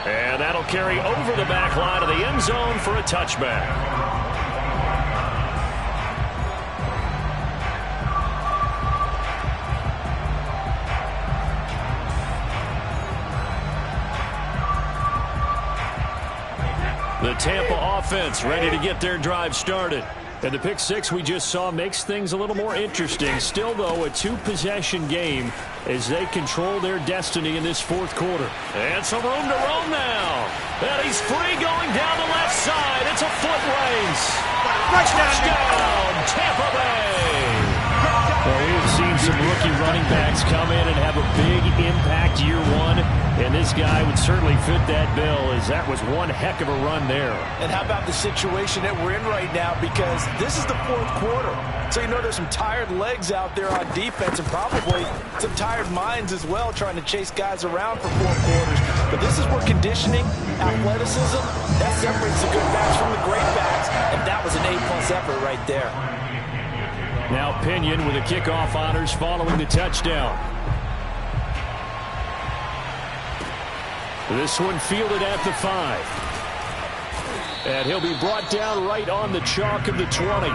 And that'll carry over the back line of the end zone for a touchback. The Tampa offense ready to get their drive started. And the pick 6 we just saw makes things a little more interesting. Still, though, a 2-possession game as they control their destiny in this fourth quarter. And some room to roam now. And he's free going down the left side. It's a foot race. Touchdown, Tampa Bay. Well, we have seen some rookie running backs come in and have a big impact year one. And this guy would certainly fit that bill, as that was one heck of a run there. And how about the situation that we're in right now? Because this is the fourth quarter. So you know there's some tired legs out there on defense and probably some tired minds as well trying to chase guys around for 4 quarters. But this is where conditioning, athleticism, that separates the good backs from the great backs. And that was an A+ effort right there. Now Pinion with the kickoff honors following the touchdown. This one fielded at the 5. And he'll be brought down right on the chalk of the 20.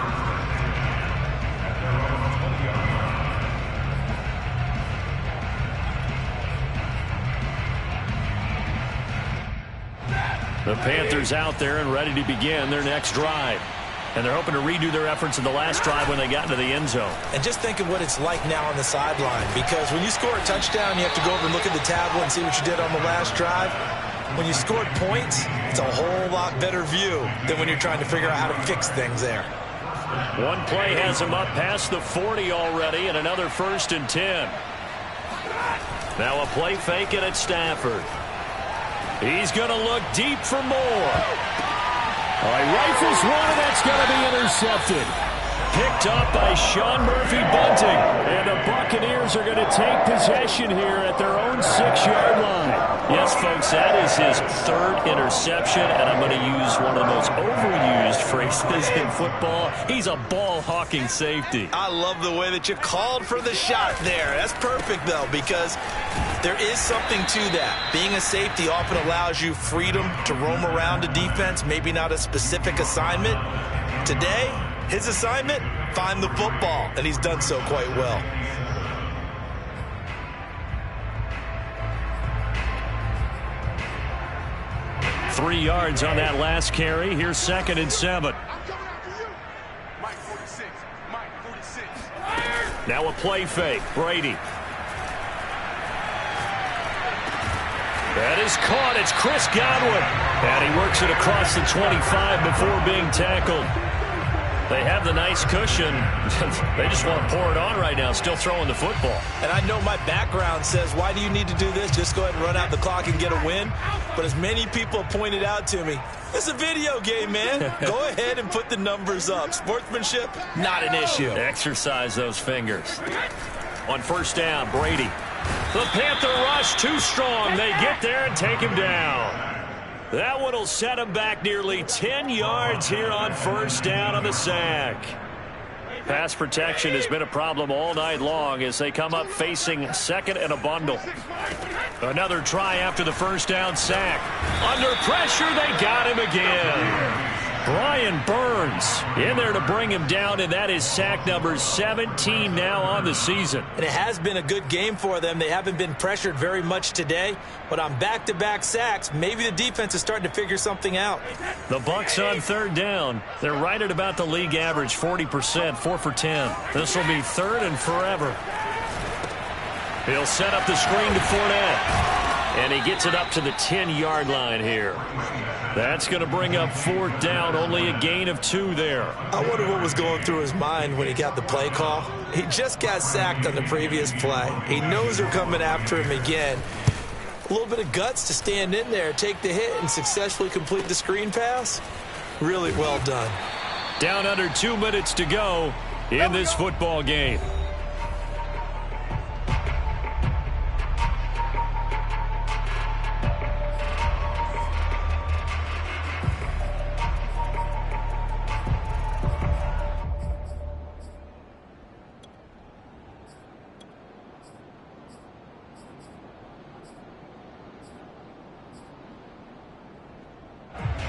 The Panthers out there and ready to begin their next drive. And they're hoping to redo their efforts in the last drive when they got into the end zone. And just think of what it's like now on the sideline, because when you score a touchdown, you have to go over and look at the tablet and see what you did on the last drive. When you scored points, it's a whole lot better view than when you're trying to figure out how to fix things there. One play has him up past the 40 already, and another 1st and 10. Now a play fake it at Stafford. He's going to look deep for more. He rifles one, and that's going to be intercepted. Picked up by Sean Murphy-Bunting. And the Buccaneers are going to take possession here at their own 6-yard line. Yes, folks, that is his 3rd interception, and I'm going to use one of the most overused phrases in football. He's a ball-hawking safety. I love the way that you called for the shot there. That's perfect, though, because there is something to that. Being a safety often allows you freedom to roam around a defense, maybe not a specific assignment. Today, his assignment, find the football, and he's done so quite well. Three yards on that last carry. Here's 2nd and 7. Now a play fake. Brady. That is caught. It's Chris Godwin. And he works it across the 25 before being tackled. They have the nice cushion. They just want to pour it on right now, still throwing the football. And I know my background says, why do you need to do this? Just go ahead and run out the clock and get a win. But as many people have pointed out to me, it's a video game, man. Go ahead and put the numbers up. Sportsmanship, not an issue. Exercise those fingers. On first down, Brady. The Panther rush too strong. They get there and take him down. That one will set him back nearly 10 yards here on first down on the sack. Pass protection has been a problem all night long as they come up facing second and a bundle. Another try after the first down sack. Under pressure, they got him again. Brian Burns in there to bring him down, and that is sack number 17 now on the season. And it has been a good game for them. They haven't been pressured very much today, but on back-to-back sacks, maybe the defense is starting to figure something out. The Bucs on third down. They're right at about the league average, 40%, 4 for 10. This will be third and forever. He'll set up the screen to Fournette. And he gets it up to the 10-yard line here. That's going to bring up fourth down, only a gain of 2 there. I wonder what was going through his mind when he got the play call. He just got sacked on the previous play. He knows they're coming after him again. A little bit of guts to stand in there, take the hit, and successfully complete the screen pass. Really well done. Down under 2 minutes to go in this football game.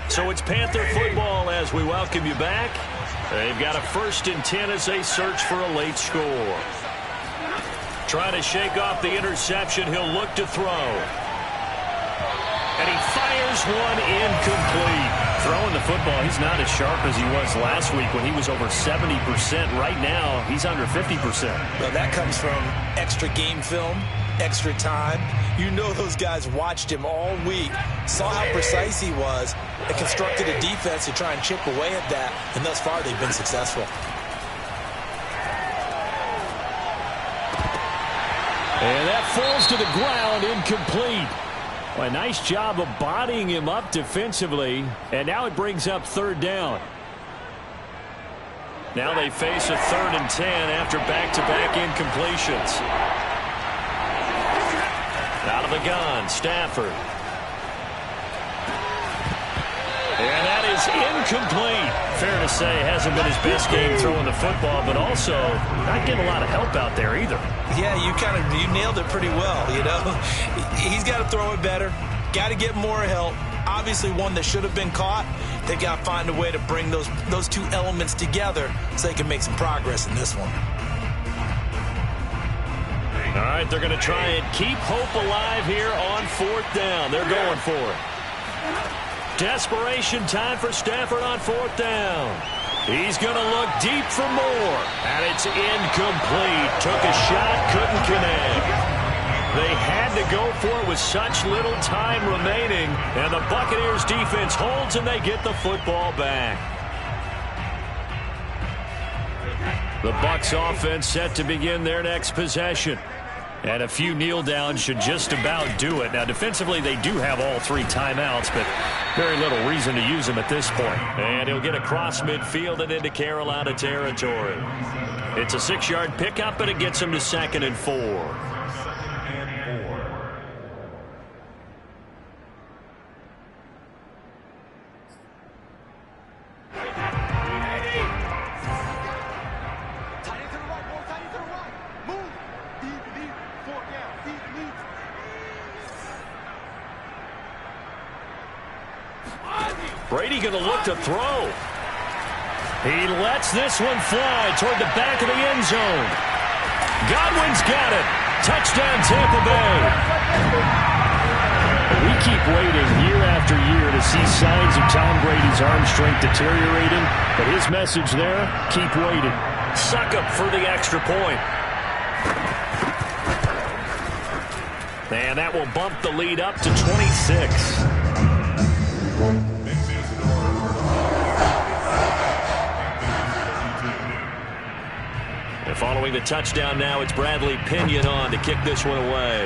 So it's Panther football as we welcome you back. They've got a 1st and 10 as they search for a late score. Trying to shake off the interception. He'll look to throw. And he fires one incomplete. Throwing the football, he's not as sharp as he was last week when he was over 70%. Right now, he's under 50%. Well, that comes from extra game film, extra time. You know those guys watched him all week, saw how precise he was, and constructed a defense to try and chip away at that, and thus far they've been successful. And that falls to the ground, incomplete. Well, a nice job of bodying him up defensively, and now it brings up third down. Now they face a 3rd and 10 after back-to-back incompletions. Out of the gun, Stafford. And that is incomplete. Fair to say, hasn't been his best game throwing the football, but also not getting a lot of help out there either. Yeah, you nailed it pretty well, you know. He's got to throw it better, got to get more help. Obviously one that should have been caught. They got to find a way to bring those two elements together so they can make some progress in this one. All right, they're going to try and keep hope alive here on 4th down. They're going for it. Desperation time for Stafford on 4th down. He's going to look deep for more. And it's incomplete. Took a shot, couldn't connect. They had to go for it with such little time remaining. And the Buccaneers defense holds and they get the football back. The Bucs offense set to begin their next possession. And a few kneel downs should just about do it. Now, defensively, they do have all 3 timeouts, but very little reason to use them at this point. And he'll get across midfield and into Carolina territory. It's a 6-yard pickup, but it gets him to 2nd and 4. Brady going to look to throw. He lets this one fly toward the back of the end zone. Godwin's got it. Touchdown, Tampa Bay. We keep waiting year after year to see signs of Tom Brady's arm strength deteriorating, but his message there, keep waiting. Suck up for the extra point. And that will bump the lead up to 26. Following the touchdown now, it's Bradley Pinion on to kick this one away.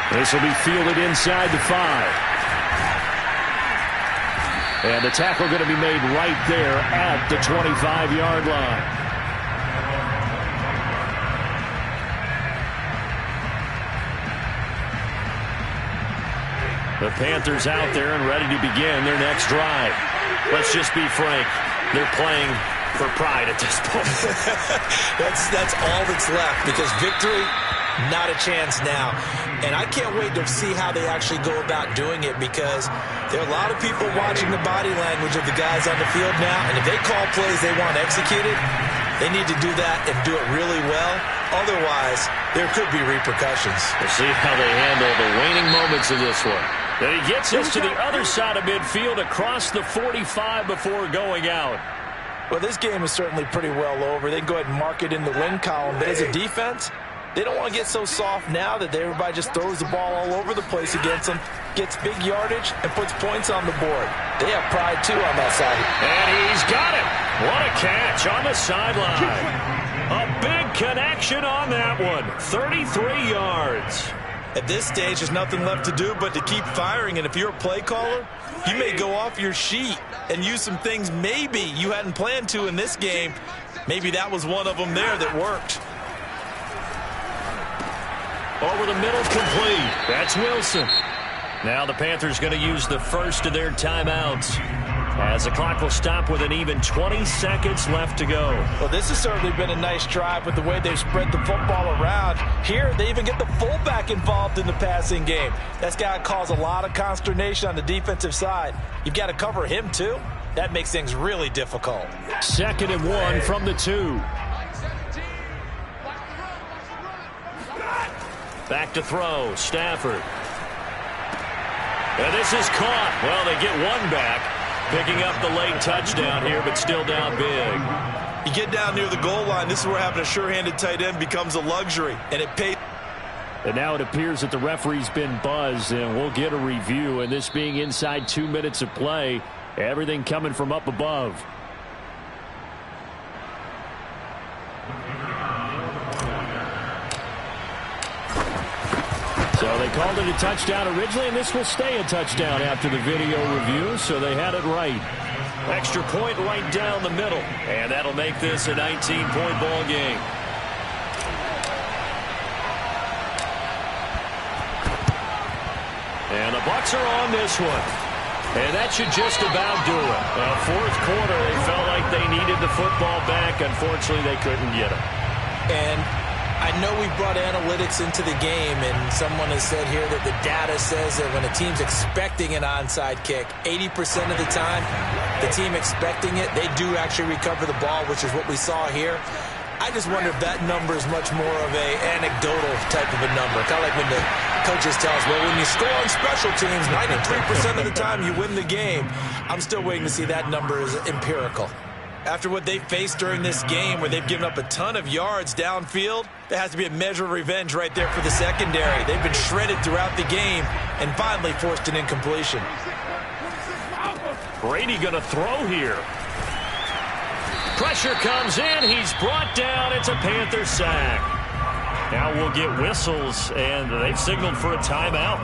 This will be fielded inside the 5. And the tackle going to be made right there at the 25-yard line. The Panthers out there and ready to begin their next drive. Let's just be frank. They're playing for pride at this point. That's all that's left, because victory, not a chance now. And I can't wait to see how they actually go about doing it, because there are a lot of people watching the body language of the guys on the field now, and if they call plays they want executed, they need to do that and do it really well. Otherwise, there could be repercussions. We'll see how they handle the waning moments of this one. Then he gets us to the other side of midfield across the 45 before going out. Well, this game is certainly pretty well over. They can go ahead and mark it in the win column. But as a defense, they don't want to get so soft now that everybody just throws the ball all over the place against them, gets big yardage, and puts points on the board. They have pride, too, on that side. And he's got it. What a catch on the sideline. A big connection on that one. 33 yards. At this stage, there's nothing left to do but to keep firing. And if you're a play caller, you may go off your sheet and use some things maybe you hadn't planned to in this game. Maybe that was one of them there that worked. Over the middle, complete. That's Wilson. Now the Panthers going to use the first of their timeouts, as the clock will stop with an even 20 seconds left to go. Well, this has certainly been a nice drive with the way they've spread the football around. Here, they even get the fullback involved in the passing game. That's got to cause a lot of consternation on the defensive side. You've got to cover him, too. That makes things really difficult. 2nd and 1 from the 2. Back to throw, Stafford. And this is caught. Well, they get one back, picking up the late touchdown here, but still down big. You get down near the goal line, this is where having a sure-handed tight end becomes a luxury, and it pays. And now it appears that the referee's been buzzed, and we'll get a review. And this being inside 2 minutes of play, everything coming from up above. So they called it a touchdown originally, and this will stay a touchdown after the video review, so they had it right. Extra point right down the middle, and that'll make this a 19-point ball game. And the Bucs are on this one. And that should just about do it. Now, 4th quarter, they felt like they needed the football back. Unfortunately, they couldn't get it. And I know we brought analytics into the game, and someone has said here that the data says that when a team's expecting an onside kick, 80% of the time, the team expecting it, they do actually recover the ball, which is what we saw here. I just wonder if that number is much more of a anecdotal type of a number. Kind of like when the coaches tell us, well, when you score on special teams, 93% of the time you win the game. I'm still waiting to see that number is empirical. After what they faced during this game, where they've given up a ton of yards downfield, there has to be a measure of revenge right there for the secondary. They've been shredded throughout the game and finally forced an incompletion. Brady going to throw here. Pressure comes in. He's brought down. It's a Panther sack. Now we'll get whistles, and they've signaled for a timeout.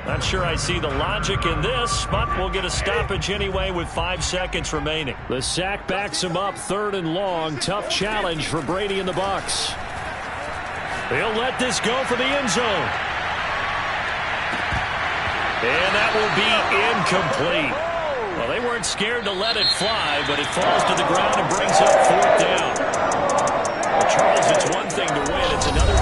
Not sure I see the logic in this, but we'll get a stoppage anyway with 5 seconds remaining. The sack backs him up, 3rd and long. Tough challenge for Brady and the Bucs. They'll let this go for the end zone. And that will be incomplete. Well, they weren't scared to let it fly, but it falls to the ground and brings up 4th down. Well, Charles, it's one thing to win. It's another